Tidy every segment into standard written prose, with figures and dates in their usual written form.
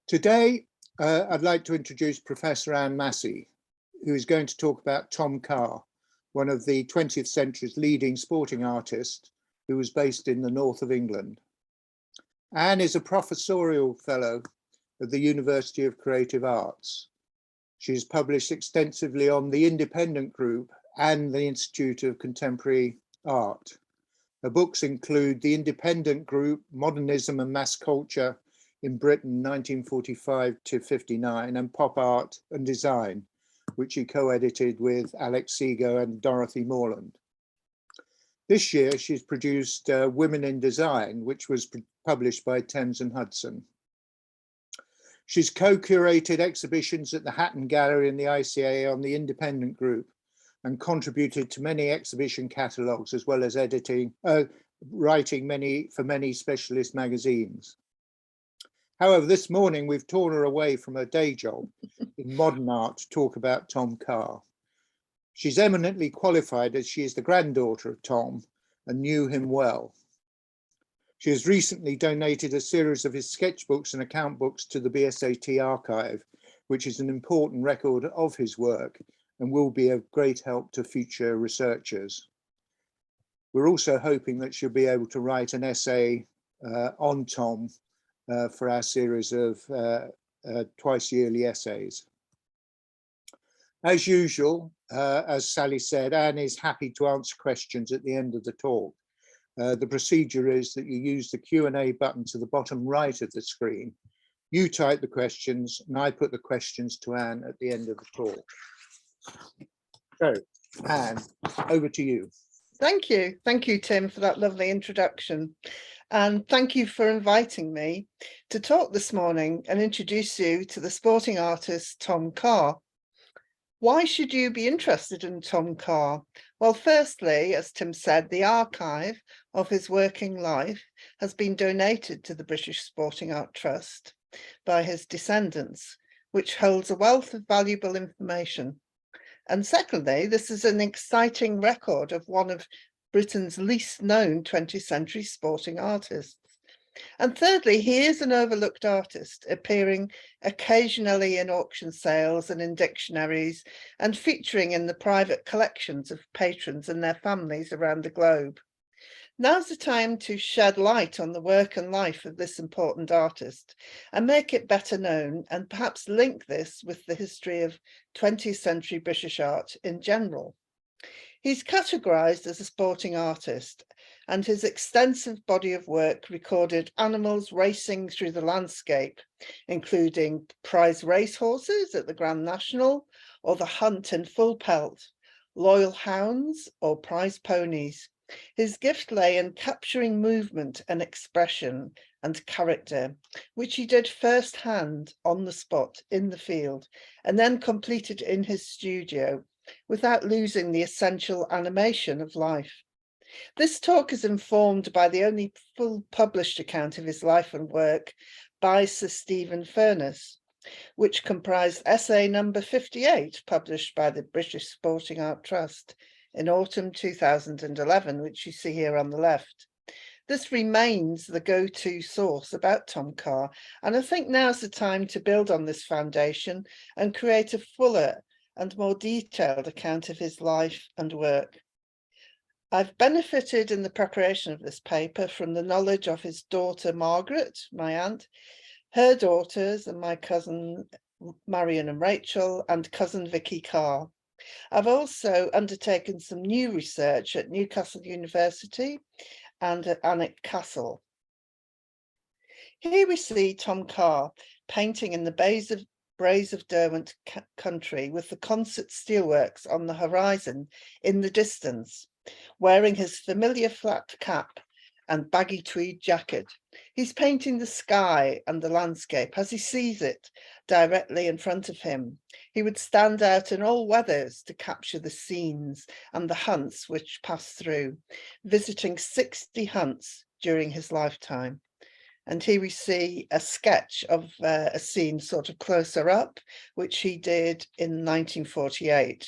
Today, I'd like to introduce Professor Ann Massey, who is going to talk about Tom Carr, one of the 20th century's leading sporting artists who was based in the north of England. Anne is a professorial fellow at the University of Creative Arts. She has published extensively on the Independent Group and the Institute of Contemporary Art. Her books include The Independent Group, Modernism and Mass Culture in Britain, 1945 to 59, and Pop Art and Design, which she co-edited with Alex Seago and Dorothy Morland. This year, she's produced Women in Design, which was published by Thames and Hudson. She's co-curated exhibitions at the Hatton Gallery and the ICA on the Independent Group and contributed to many exhibition catalogues, as well as writing for many specialist magazines. However, this morning we've torn her away from her day job in modern art to talk about Tom Carr. She's eminently qualified as she is the granddaughter of Tom and knew him well. She has recently donated a series of his sketchbooks and account books to the BSAT archive, which is an important record of his work and will be of great help to future researchers. We're also hoping that she'll be able to write an essay on Tom for our series of twice yearly essays. As usual, as Sally said, Anne is happy to answer questions at the end of the talk. The procedure is that you use the Q&A button to the bottom right of the screen. You type the questions and I put the questions to Anne at the end of the talk. So, Anne, over to you. Thank you. Thank you, Tim, for that lovely introduction. And thank you for inviting me to talk this morning and introduce you to the sporting artist, Tom Carr. Why should you be interested in Tom Carr? Well, firstly, as Tim said, the archive of his working life has been donated to the British Sporting Art Trust by his descendants, which holds a wealth of valuable information. And secondly, this is an exciting record of one of Britain's least known 20th century sporting artists. And thirdly, he is an overlooked artist, appearing occasionally in auction sales and in dictionaries and featuring in the private collections of patrons and their families around the globe. Now's the time to shed light on the work and life of this important artist and make it better known, and perhaps link this with the history of 20th century British art in general. He's categorised as a sporting artist, and his extensive body of work recorded animals racing through the landscape, including prize racehorses at the Grand National, or the hunt in full pelt, loyal hounds or prize ponies. His gift lay in capturing movement and expression and character, which he did firsthand on the spot in the field, and then completed in his studio without losing the essential animation of life. This talk is informed by the only full published account of his life and work by Sir Stephen Furness, which comprised essay number 58, published by the British Sporting Art Trust in autumn 2011, which you see here on the left. This remains the go-to source about Tom Carr, and I think now's the time to build on this foundation and create a fuller and more detailed account of his life and work. I've benefited in the preparation of this paper from the knowledge of his daughter Margaret, my aunt, her daughters and my cousin Marion and Rachel, and cousin Vicky Carr. I've also undertaken some new research at Newcastle University and at Alnwick Castle. Here we see Tom Carr painting in the Braes of Derwent country with the concert steelworks on the horizon in the distance, wearing his familiar flat cap and baggy tweed jacket. He's painting the sky and the landscape as he sees it directly in front of him. He would stand out in all weathers to capture the scenes and the hunts which pass through, visiting 60 hunts during his lifetime. And here we see a sketch of a scene sort of closer up, which he did in 1948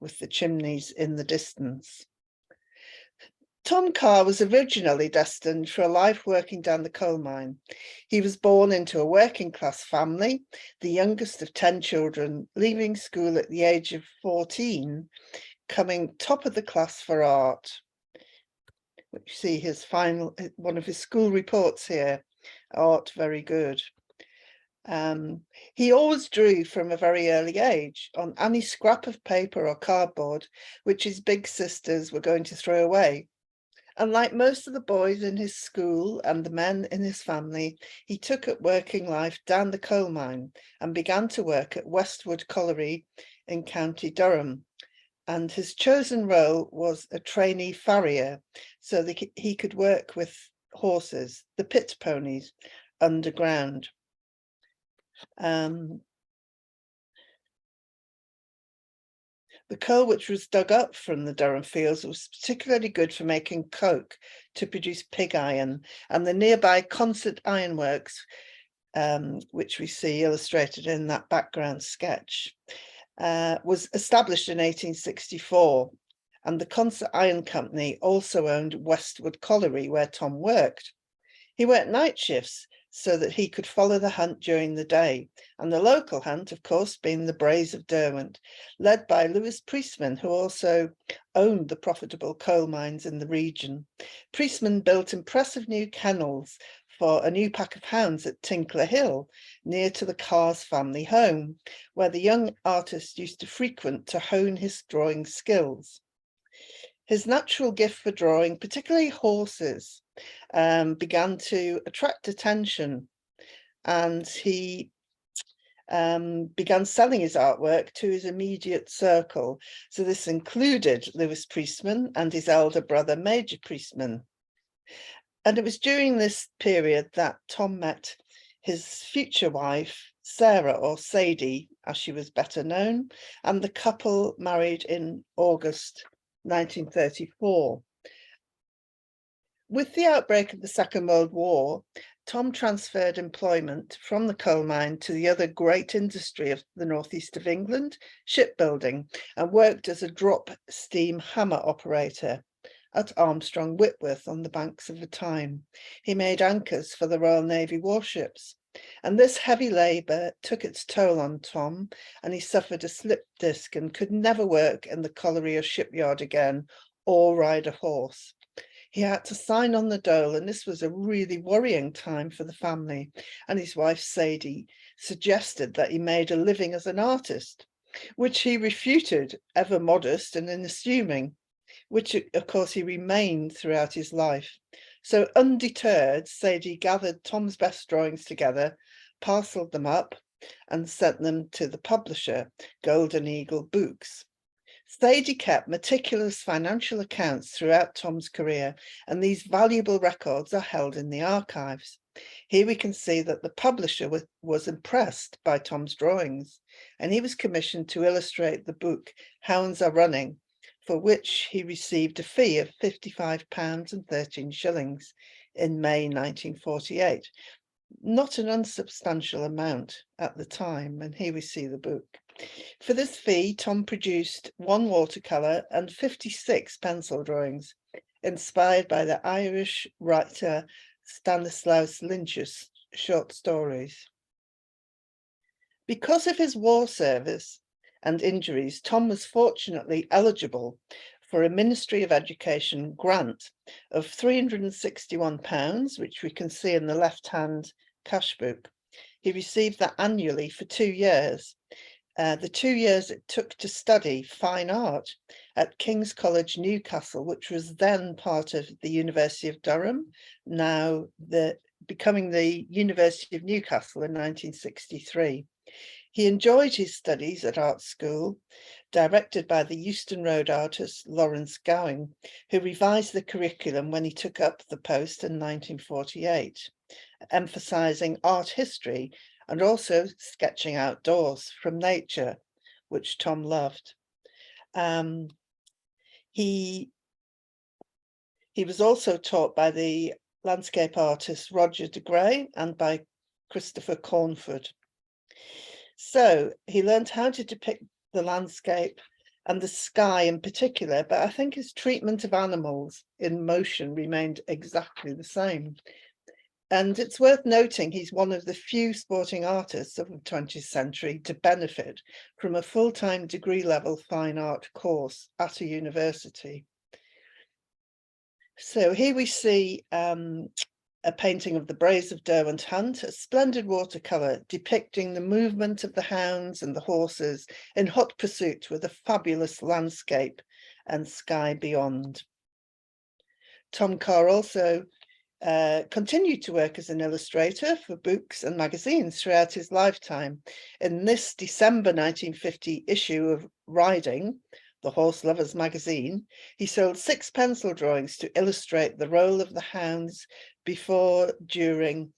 with the chimneys in the distance. Tom Carr was originally destined for a life working down the coal mine. He was born into a working class family, the youngest of 10 children, leaving school at the age of 14, coming top of the class for art. You see his one of his school reports here, art very good. He always drew from a very early age on any scrap of paper or cardboard which his big sisters were going to throw away. And like most of the boys in his school and the men in his family, he took up working life down the coal mine and began to work at Westwood Colliery in County Durham. And his chosen role was a trainee farrier, so that he could work with horses, the pit ponies, underground. The coal which was dug up from the Durham fields was particularly good for making coke to produce pig iron, and the nearby Concert Ironworks, which we see illustrated in that background sketch, was established in 1864, and the Concert Iron Company also owned Westwood Colliery, where Tom worked. He worked night shifts so that he could follow the hunt during the day, and the local hunt, of course, being the Braes of Derwent, led by Lewis Priestman, who also owned the profitable coal mines in the region. Priestman built impressive new kennels for a new pack of hounds at Tinkler Hill, near to the Carr's family home, where the young artist used to frequent to hone his drawing skills. His natural gift for drawing, particularly horses, began to attract attention, and he began selling his artwork to his immediate circle. So this included Lewis Priestman and his elder brother, Major Priestman. And it was during this period that Tom met his future wife, Sarah, or Sadie, as she was better known, and the couple married in August 1934. With the outbreak of the Second World War, Tom transferred employment from the coal mine to the other great industry of the northeast of England, shipbuilding, and worked as a drop steam hammer operator at Armstrong Whitworth on the banks of the Tyne. He made anchors for the Royal Navy warships, and this heavy labour took its toll on Tom, and he suffered a slip disc and could never work in the colliery or shipyard again or ride a horse. He had to sign on the dole, and this was a really worrying time for the family. And his wife, Sadie, suggested that he made a living as an artist, which he refuted, ever modest and unassuming, which, of course, he remained throughout his life. So undeterred, Sadie gathered Tom's best drawings together, parcelled them up, and sent them to the publisher, Golden Eagle Books. Sadie kept meticulous financial accounts throughout Tom's career, and these valuable records are held in the archives. Here we can see that the publisher was impressed by Tom's drawings, and he was commissioned to illustrate the book Hounds Are Running, for which he received a fee of £55 and 13 shillings in May 1948. Not an unsubstantial amount at the time, and here we see the book. For this fee, Tom produced 1 watercolour and 56 pencil drawings, inspired by the Irish writer Stanislaus Lynch's short stories. Because of his war service and injuries, Tom was fortunately eligible for a Ministry of Education grant of £361, which we can see in the left-hand cash book. He received that annually for 2 years. The 2 years it took to study fine art at King's College, Newcastle, which was then part of the University of Durham, now becoming the University of Newcastle in 1963. He enjoyed his studies at art school, directed by the Euston Road artist Lawrence Gowing, who revised the curriculum when he took up the post in 1948, emphasising art history and also sketching outdoors from nature, which Tom loved. He was also taught by the landscape artist Roger de Grey and by Christopher Cornford. So he learned how to depict the landscape and the sky in particular, but I think his treatment of animals in motion remained exactly the same. And it's worth noting he's one of the few sporting artists of the 20th century to benefit from a full-time degree level fine art course at a university. So here we see a painting of the Braes of Derwent hunt, a splendid watercolour depicting the movement of the hounds and the horses in hot pursuit with a fabulous landscape and sky beyond. Tom Carr also continued to work as an illustrator for books and magazines throughout his lifetime. In this December 1950 issue of Riding, the Horse Lovers magazine, he sold 6 pencil drawings to illustrate the role of the hounds before, during,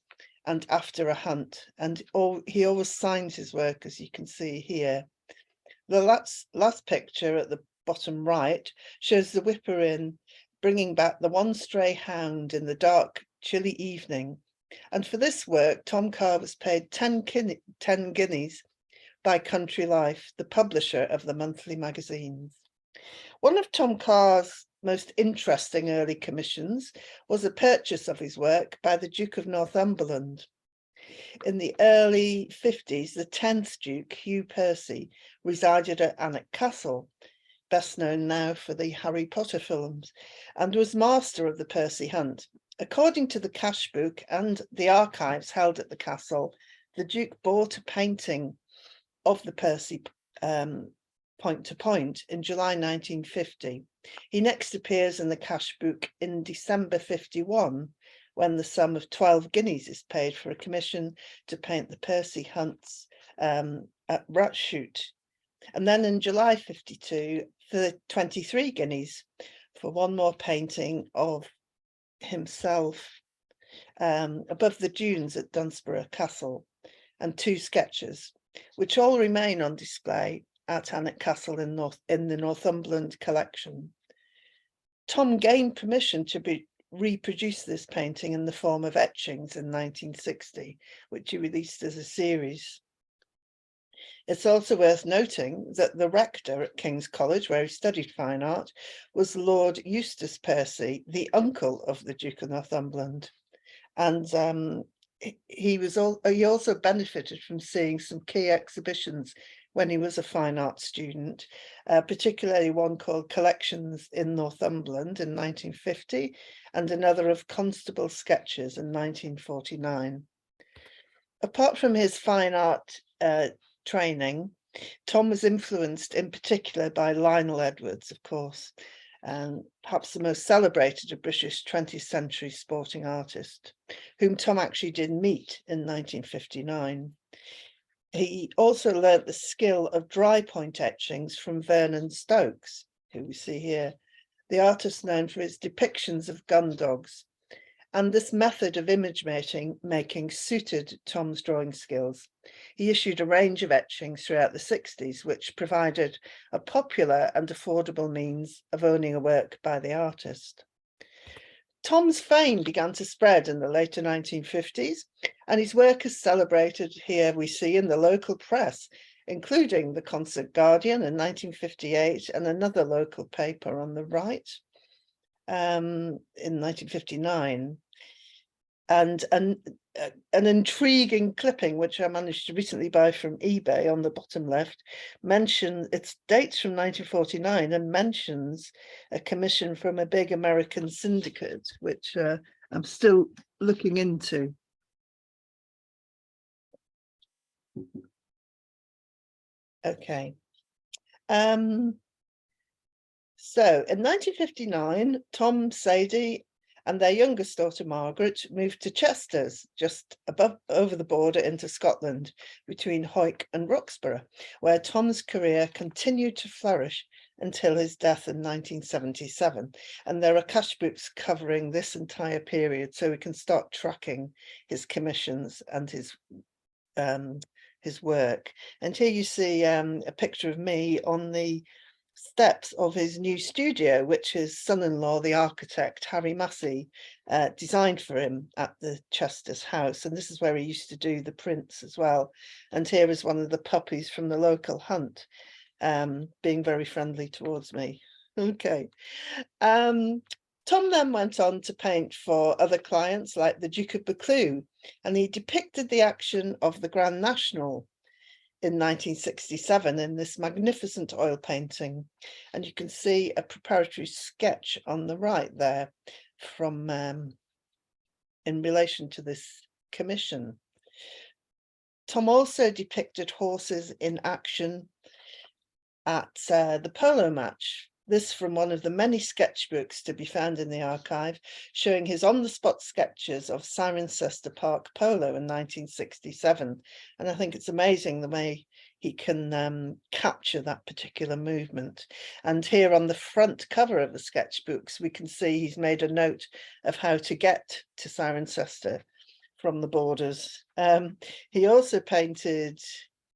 and after a hunt. And he always signs his work, as you can see here. The last picture at the bottom right shows the whipper-in bringing back the one stray hound in the dark, chilly evening. And for this work, Tom Carr was paid 10 guineas by Country Life, the publisher of the monthly magazines. One of Tom Carr's most interesting early commissions was a purchase of his work by the Duke of Northumberland. In the early 50s, the 10th Duke, Hugh Percy, resided at Alnwick Castle, best known now for the Harry Potter films, and was master of the Percy hunt. According to the cash book and the archives held at the castle, the Duke bought a painting of the Percy point to point in July 1950. He next appears in the cash book in December 51, when the sum of 12 guineas is paid for a commission to paint the Percy hunts at Ratchute. And then in July 52, for 23 guineas for one more painting of himself above the dunes at Dunsborough Castle, and 2 sketches, which all remain on display at Alnwick Castle in the Northumberland collection. Tom gained permission to reproduce this painting in the form of etchings in 1960, which he released as a series. It's also worth noting that the rector at King's College, where he studied fine art, was Lord Eustace Percy, the uncle of the Duke of Northumberland. And he also benefited from seeing some key exhibitions when he was a fine art student, particularly one called Collections in Northumberland in 1950, and another of Constable Sketches in 1949. Apart from his fine art training, Tom was influenced in particular by Lionel Edwards, of course, and perhaps the most celebrated of British 20th century sporting artist, whom Tom actually did meet in 1959. He also learnt the skill of dry point etchings from Vernon Stokes, who we see here, the artist known for his depictions of gun dogs. And this method of image making suited Tom's drawing skills. He issued a range of etchings throughout the 60s, which provided a popular and affordable means of owning a work by the artist. Tom's fame began to spread in the later 1950s, and his work is celebrated here we see in the local press, including the Concert Guardian in 1958 and another local paper on the right in 1959. And an intriguing clipping, which I managed to recently buy from eBay on the bottom left, it dates from 1949 and mentions a commission from a big American syndicate, which I'm still looking into. Okay. So in 1959, Tom, Sadie, and their youngest daughter, Margaret, moved to Chesters, just over the border into Scotland, between Hawick and Roxburgh, where Tom's career continued to flourish until his death in 1977. And there are cash books covering this entire period, so we can start tracking his commissions and his work. And here you see a picture of me on the steps of his new studio, which his son-in-law, the architect Harry Massey, designed for him at the Chesters house. And this is where he used to do the prints as well. And here is one of the puppies from the local hunt. being very friendly towards me. Okay. Tom then went on to paint for other clients like the Duke of Buccleuch, and he depicted the action of the Grand National in 1967 in this magnificent oil painting. And you can see a preparatory sketch on the right there from in relation to this commission. Tom also depicted horses in action at the polo match. This from one of the many sketchbooks to be found in the archive, showing his on-the-spot sketches of Cirencester Park Polo in 1967. And I think it's amazing the way he can capture that particular movement. And here on the front cover of the sketchbooks, we can see he's made a note of how to get to Cirencester from the borders. He also painted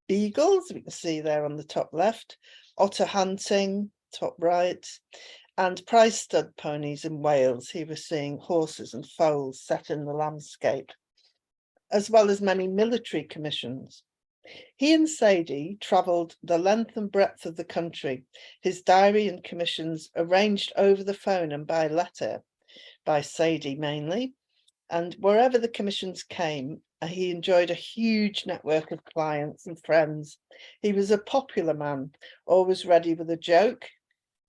beagles, we can see there on the top left, otter hunting, top right, and prize stud ponies in Wales. He was seeing horses and foals set in the landscape, as well as many military commissions. He and Sadie travelled the length and breadth of the country, his diary and commissions arranged over the phone and by letter, by Sadie mainly, and wherever the commissions came, he enjoyed a huge network of clients and friends. He was a popular man, always ready with a joke,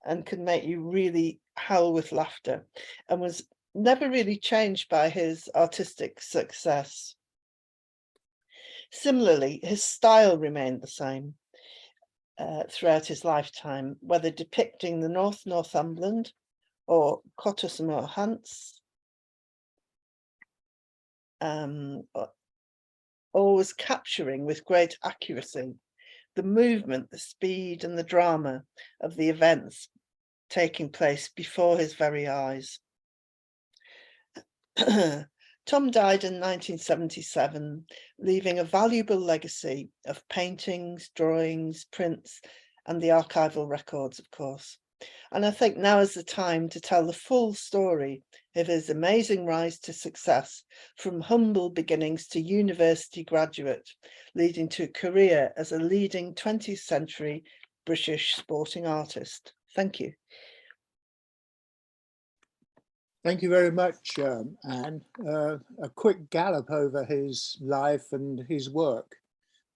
and could make you really howl with laughter, and was never really changed by his artistic success. Similarly, his style remained the same throughout his lifetime, whether depicting the Northumberland or Cottesmore hunts, always capturing with great accuracy the movement, the speed and the drama of the events taking place before his very eyes. Tom died in 1977, leaving a valuable legacy of paintings, drawings, prints, and the archival records, of course. And I think now is the time to tell the full story of his amazing rise to success, from humble beginnings to university graduate, leading to a career as a leading 20th century British sporting artist. Thank you. Thank you very much, Anne. A quick gallop over his life and his work.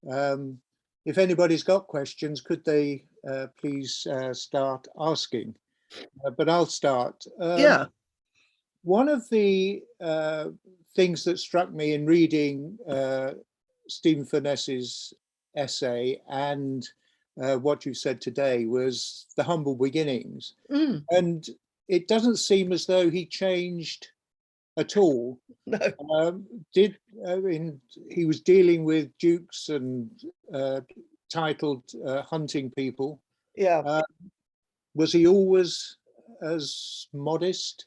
If anybody's got questions, could they please start asking? But I'll start. Yeah. One of the things that struck me in reading Stephen Furness's essay and what you said today was the humble beginnings. And it doesn't seem as though he changed at all. No. He was dealing with dukes and titled hunting people. Yeah. Was he always as modest?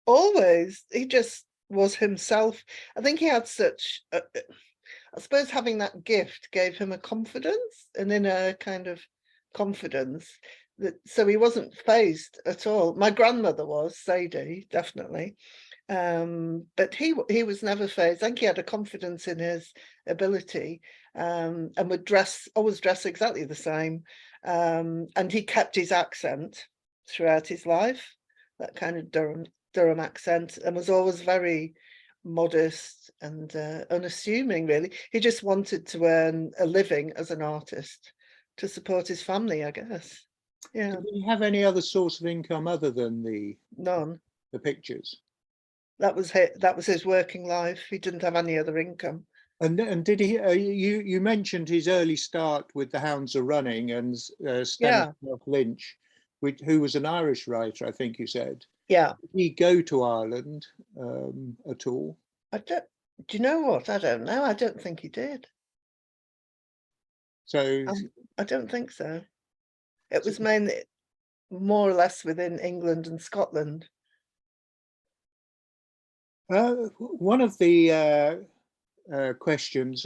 Always. He just was himself. I think he had such, I suppose having that gift gave him a confidence, an inner kind of confidence, that so he wasn't phased at all. My grandmother was, Sadie, definitely. But he was never phased. I think he had a confidence in his ability, and would always dress exactly the same. And he kept his accent throughout his life, that kind of Durham accent, and was always very modest and unassuming, really. He just wanted to earn a living as an artist to support his family, I guess. Yeah. Did he have any other source of income other than None. the pictures? That was his working life. He didn't have any other income. And did he? You mentioned his early start with The Hounds Are Running and Stanislaw Lynch, who was an Irish writer, I think you said. Yeah. Did he go to Ireland at all? Do you know what? I don't know. I don't think he did. So I don't think so. It was mainly more or less within England and Scotland. One of the questions,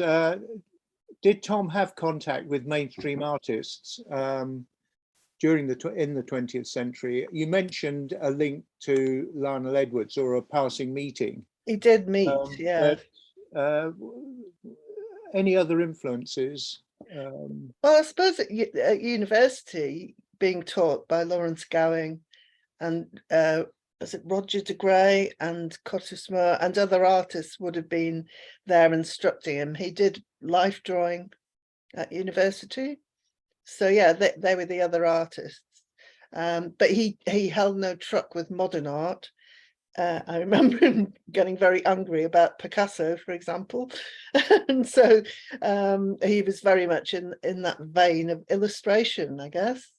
did Tom have contact with mainstream artists during in the 20th century? You mentioned a link to Lionel Edwards or a passing meeting. He did meet, yeah. But, any other influences? Well, I suppose at university, being taught by Lawrence Gowing and was it Roger de Grey and Cottesmore and other artists would have been there instructing him. He did life drawing at university. So yeah, they were the other artists. But he held no truck with modern art. I remember him getting very angry about Picasso, for example. And so he was very much in that vein of illustration, I guess.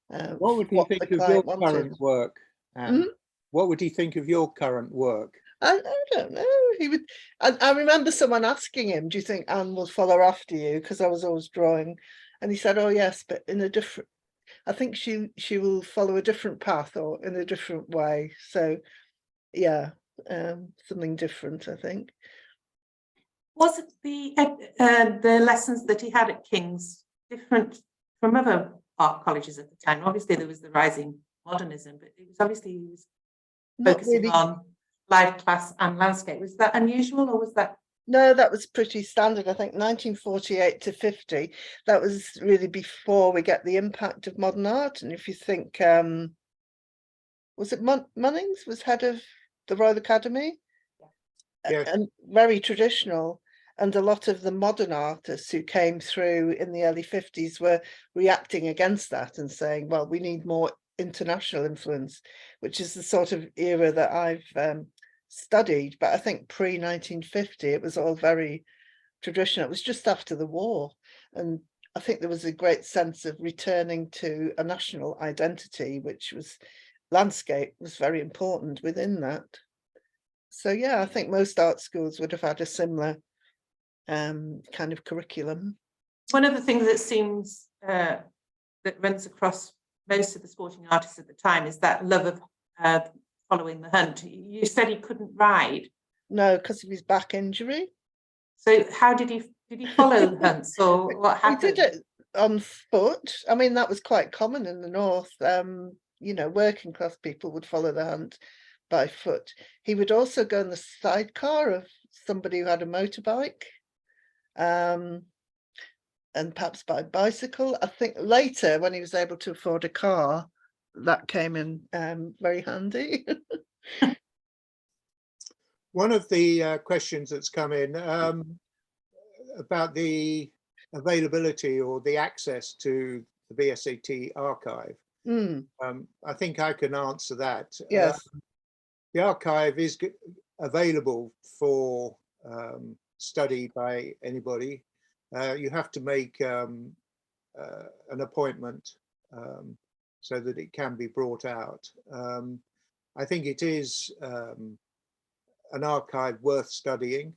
What would he what the think of your client wanted. current work, Anne? What would he think of your current work? I don't know. He would. I remember someone asking him, "Do you think Anne will follow after you?" Because I was always drawing, and he said, "Oh yes, but in a different. I think she will follow a different path or in a different way." So, yeah, something different, I think. Was it the lessons that he had at King's different from other art colleges at the time? Obviously, there was the rising modernism, but it was obviously he was focusing on live class and landscape. Was that unusual, or was that? No, that was pretty standard. I think 1948 to 50. That was really before we get the impact of modern art. And if you think, was it Munnings was head of the Royal Academy? Yes. And very traditional. And a lot of the modern artists who came through in the early 50s were reacting against that and saying, well, we need more international influence, which is the sort of era that I've studied. But I think pre-1950, it was all very traditional. It was just after the war. And I think there was a great sense of returning to a national identity, which was landscape was very important within that. So yeah, I think most art schools would have had a similar kind of curriculum. One of the things that seems that runs across most of the sporting artists at the time is that love of following the hunt. You said he couldn't ride. No, because of his back injury. So how did he follow hunts, or what happened? He did it on foot. I mean, that was quite common in the north. You know, working class people would follow the hunt by foot. He would also go in the sidecar of somebody who had a motorbike, and perhaps by bicycle. I think later, when he was able to afford a car, that came in very handy. One of the questions that's come in about the availability or the access to the BSAT archive. I think I can answer that. Yes. The archive is available for study by anybody. You have to make an appointment so that it can be brought out. I think it is an archive worth studying,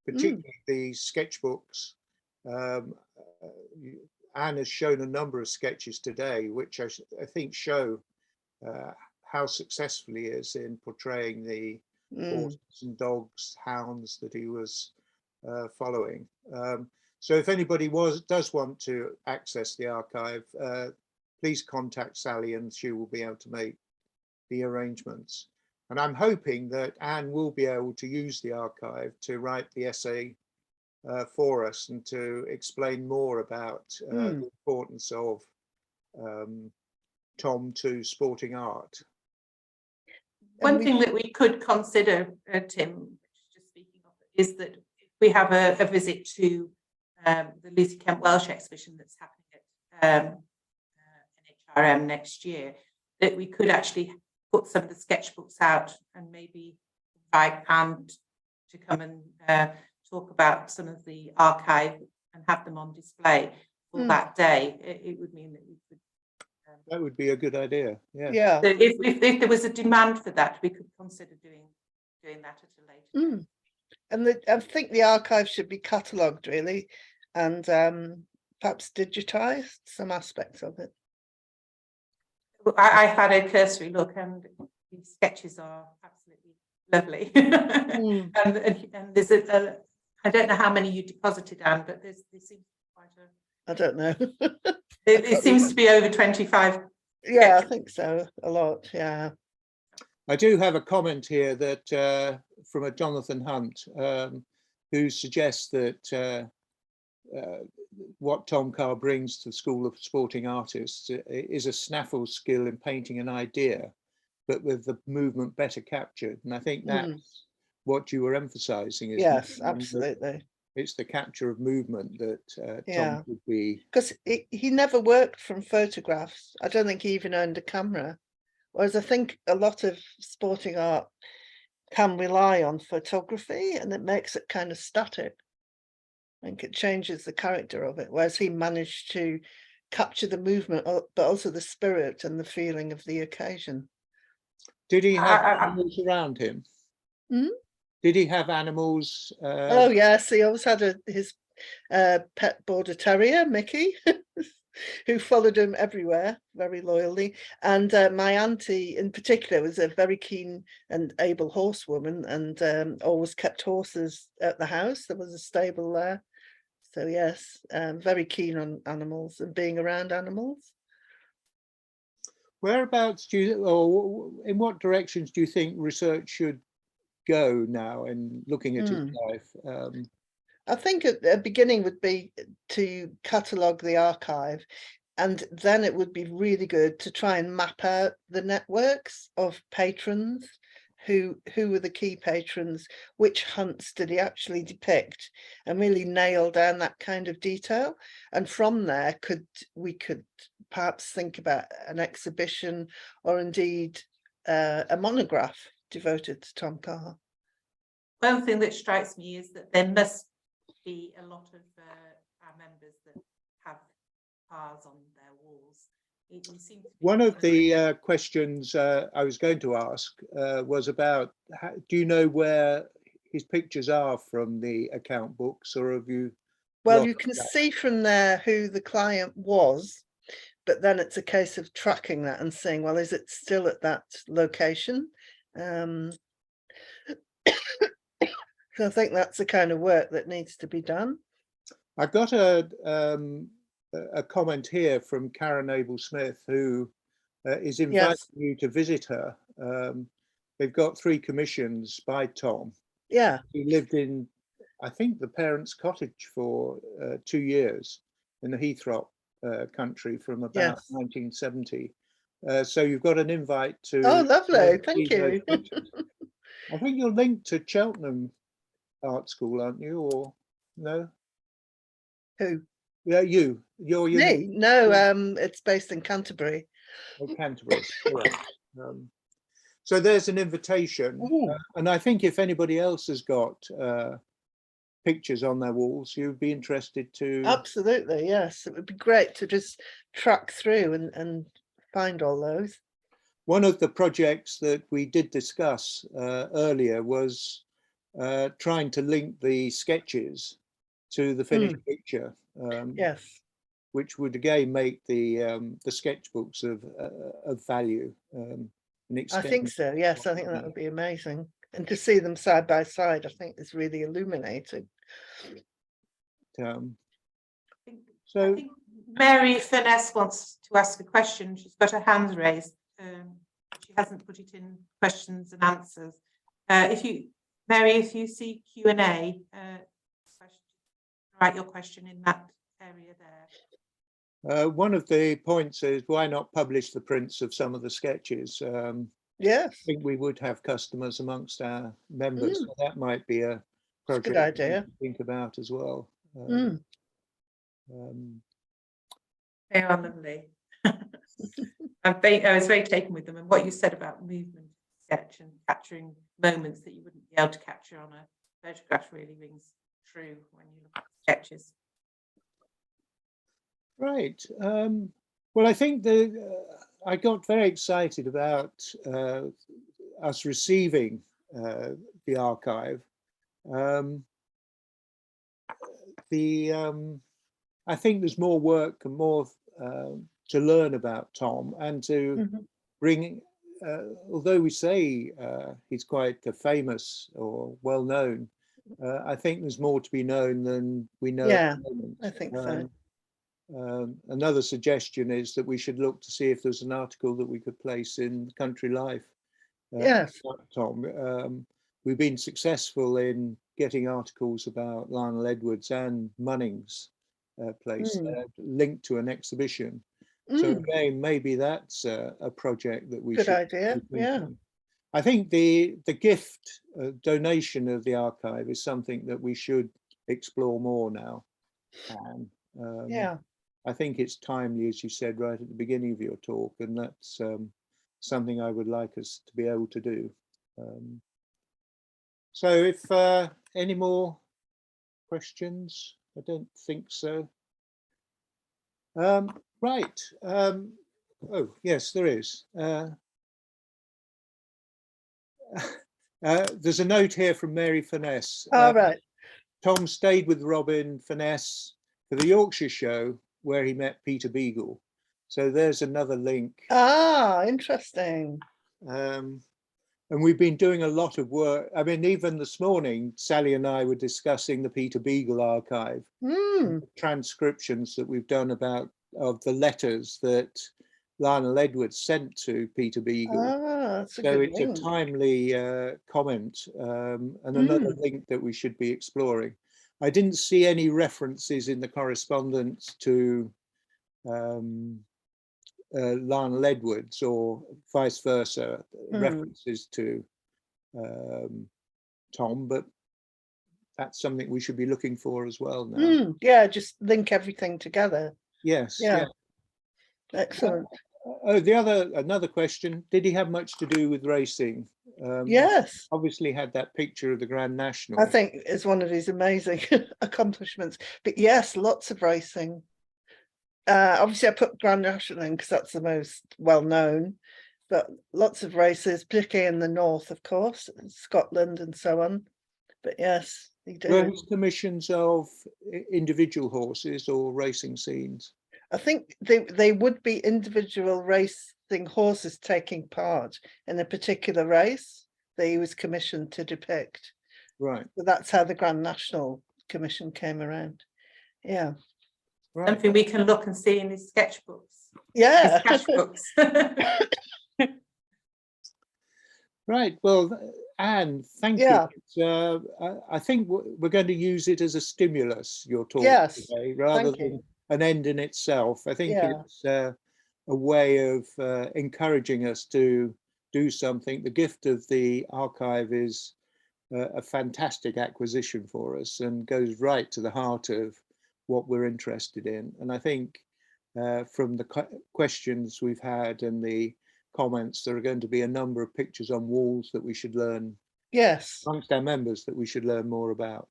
particularly the sketchbooks. Anne has shown a number of sketches today, which I think show how successful he is in portraying the horses and dogs, hounds that he was following. So if anybody does want to access the archive, please contact Sally and she will be able to make the arrangements. And I'm hoping that Anne will be able to use the archive to write the essay for us and to explain more about the importance of Tom to sporting art. One thing that we could consider, Tim, just speaking of it, is that if we have a visit to the Lucy Kent Welsh exhibition that's happening at NHRM next year, that we could actually put some of the sketchbooks out and maybe invite Anne to come and talk about some of the archive and have them on display for that day. It would mean that we could. That would be a good idea. Yeah. Yeah. So if there was a demand for that, we could consider doing that at a later date. And I think the archive should be catalogued really, and perhaps digitized some aspects of it. I had a cursory look, and the sketches are absolutely lovely. And there's I don't know how many you deposited, Anne, but there seems quite a. I don't know. It seems to be over 25. Yeah, I think so. A lot. Yeah. I do have a comment here that from a Jonathan Hunt, who suggests that what Tom Carr brings to the School of Sporting Artists is a snaffle skill in painting an idea, but with the movement better captured. And I think that's what you were emphasising. Yes, absolutely. It's the capture of movement that Yeah. Tom would be. Because he never worked from photographs. I don't think he even owned a camera. Whereas I think a lot of sporting art can rely on photography, and it makes it kind of static. I think it changes the character of it, whereas he managed to capture the movement, but also the spirit and the feeling of the occasion. Did he have animals around him? Hmm? Did he have animals? Oh yes, he always had his pet border terrier, Mickey, who followed him everywhere very loyally. And my auntie in particular was a very keen and able horsewoman, and always kept horses at the house. There was a stable there. So yes, very keen on animals and being around animals. Whereabouts do you, or in what directions do you think research should go now in looking at his life? I think a beginning would be to catalogue the archive, and then it would be really good to try and map out the networks of patrons. Who were the key patrons? Which hunts did he actually depict? And really nail down that kind of detail. And from there, we could perhaps think about an exhibition, or indeed a monograph devoted to Tom Carr. One thing that strikes me is that there must be a lot of our members that have cars on their walls. One of the questions I was going to ask was about, do you know where his pictures are from the account books, or have you? Well, you can see from there who the client was, but then it's a case of tracking that and saying, well, is it still at that location? So I think that's the kind of work that needs to be done. I got a comment here from Karen Abel-Smith, who is inviting you to visit her. They've got 3 commissions by Tom. Yeah. He lived in, I think, the parents' cottage for 2 years in the Heythrop country from about 1970. So you've got an invite to. Oh, lovely. Thank you. I think you're linked to Cheltenham Art School, aren't you? Or no? Who? Yeah, you. Me? No, it's based in Canterbury. Oh, Canterbury. Right. So there's an invitation, and I think if anybody else has got pictures on their walls, you'd be interested to. Absolutely, yes. It would be great to just track through and find all those. One of the projects that we did discuss earlier was trying to link the sketches to the finished picture. Yes. Which would again make the sketchbooks of value. I think so. Yes, I think that would be amazing, and to see them side by side, I think is really illuminating. So I think Mary Finesse wants to ask a question. She's got her hand raised. She hasn't put it in questions and answers. Mary, if you see Q&A, write your question in that area there. One of the points is, why not publish the prints of some of the sketches? Yes, I think we would have customers amongst our members, so that might be a project good idea to think about as well. They are lovely. I was very taken with them, and what you said about movement sketch and capturing moments that you wouldn't be able to capture on a photograph really rings true when you look at sketches. Right. Well, I think I got very excited about us receiving the archive. I think there's more work and more to learn about Tom, and to bring, although we say he's quite famous or well known, I think there's more to be known than we know at the moment. I think so. Another suggestion is that we should look to see if there's an article that we could place in Country Life. Yes, Tom, we've been successful in getting articles about Lionel Edwards and Munnings place, Mm. linked to an exhibition. So Mm. again, maybe that's a project that we Good should idea. be Yeah. thinking. I think the gift donation of the archive is something that we should explore more now. And Yeah. I think it's timely, as you said right at the beginning of your talk, and that's something I would like us to be able to do. So if any more questions? I don't think so. Right. Oh, yes, there is. There's a note here from Mary Furness. All right. Tom stayed with Robin Furness for the Yorkshire show where he met Peter Beagle. So there's another link. Ah, interesting. And we've been doing a lot of work. I mean, even this morning, Sally and I were discussing the Peter Beagle archive, transcriptions that we've done of the letters that Lionel Edwards sent to Peter Beagle. Ah, that's a So good it's link. a timely comment and another link that we should be exploring. I didn't see any references in the correspondence to Lionel Edwards or vice versa, references to Tom, but that's something we should be looking for as well now. Yeah, just link everything together. Yes. Yeah. Yeah. Excellent. Oh, another question. Did he have much to do with racing? Yes. Obviously had that picture of the Grand National. I think it's one of his amazing accomplishments. But yes, lots of racing. Obviously, I put Grand National in because that's the most well known. But lots of races, particularly in the north, of course, Scotland and so on. But yes, he Were did. his commissions of individual horses or racing scenes? I think they would be individual racing horses taking part in a particular race that he was commissioned to depict. Right. So that's how the Grand National Commission came around. Yeah. Right. Something we can look and see in his sketchbooks. Yeah. His sketchbooks. Right. Well, Anne, thank Yeah. you. I think we're going to use it as a stimulus, your talk Yes. today, rather Thank you. than an end in itself. I think Yeah. it's a way of encouraging us to do something. The gift of the archive is a fantastic acquisition for us and goes right to the heart of what we're interested in. And I think from the questions we've had and the comments, there are going to be a number of pictures on walls that we should learn, Yes. amongst our members, that we should learn more about.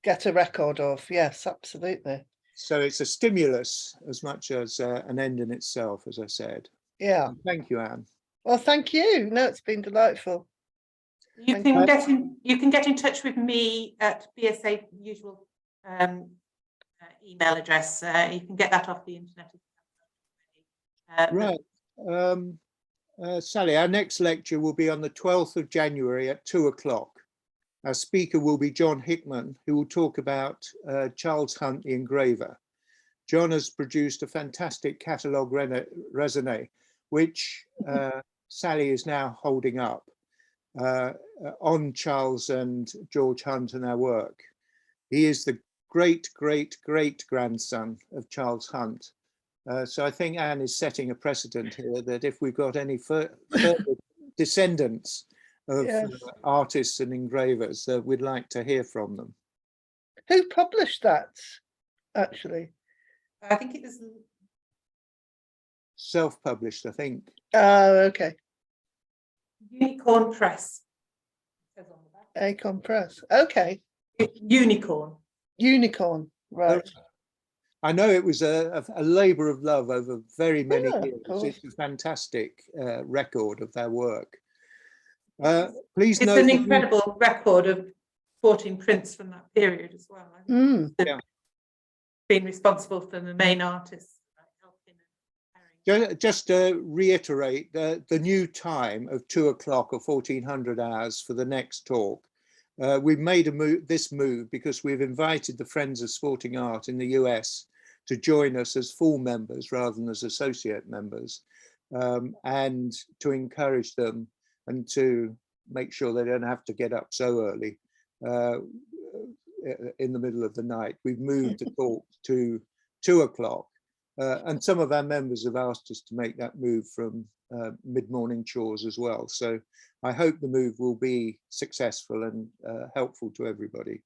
Get a record of. Yes, absolutely. So it's a stimulus as much as an end in itself, as I said. Yeah. And thank you, Anne. Well, thank you. No, it's been delightful. You can get in touch with me at BSA usual email address. You can get that off the internet. Right. Sally, our next lecture will be on the 12th of January at 2 o'clock. Our speaker will be John Hickman, who will talk about Charles Hunt, the engraver. John has produced a fantastic catalogue raisonné, which Sally is now holding up on Charles and George Hunt and their work. He is the great, great, great grandson of Charles Hunt. So I think Anne is setting a precedent here that if we've got any further descendants of artists and engravers, we'd like to hear from them. Who published that, actually? I think it was Self-published, I think. Oh, okay. Unicorn Press. Acorn Press. Okay. Unicorn. Unicorn. Right. I know it was a labour of love over very many years. It's a fantastic record of their work. Please note, it's an incredible record of 14 prints from that period as well. Yeah. Been responsible for the main artists. Just to reiterate, the new time of 2 o'clock or 1400 hours for the next talk. We've made this move because we've invited the Friends of Sporting Art in the US to join us as full members rather than as associate members, and to encourage them and to make sure they don't have to get up so early. in the middle of the night. We've moved the talk to 2 o'clock. And some of our members have asked us to make that move from mid-morning chores as well. So I hope the move will be successful and helpful to everybody.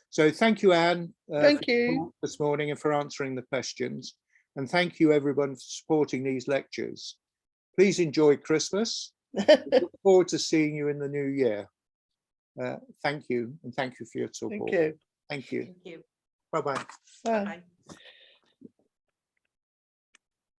So thank you, Anne, Thank you this morning and for answering the questions. And thank you, everyone, for supporting these lectures. Please enjoy Christmas. Look forward to seeing you in the new year. Thank you, and thank you for your support. Thank you. Thank you. Thank you. Bye-bye. Bye. Bye.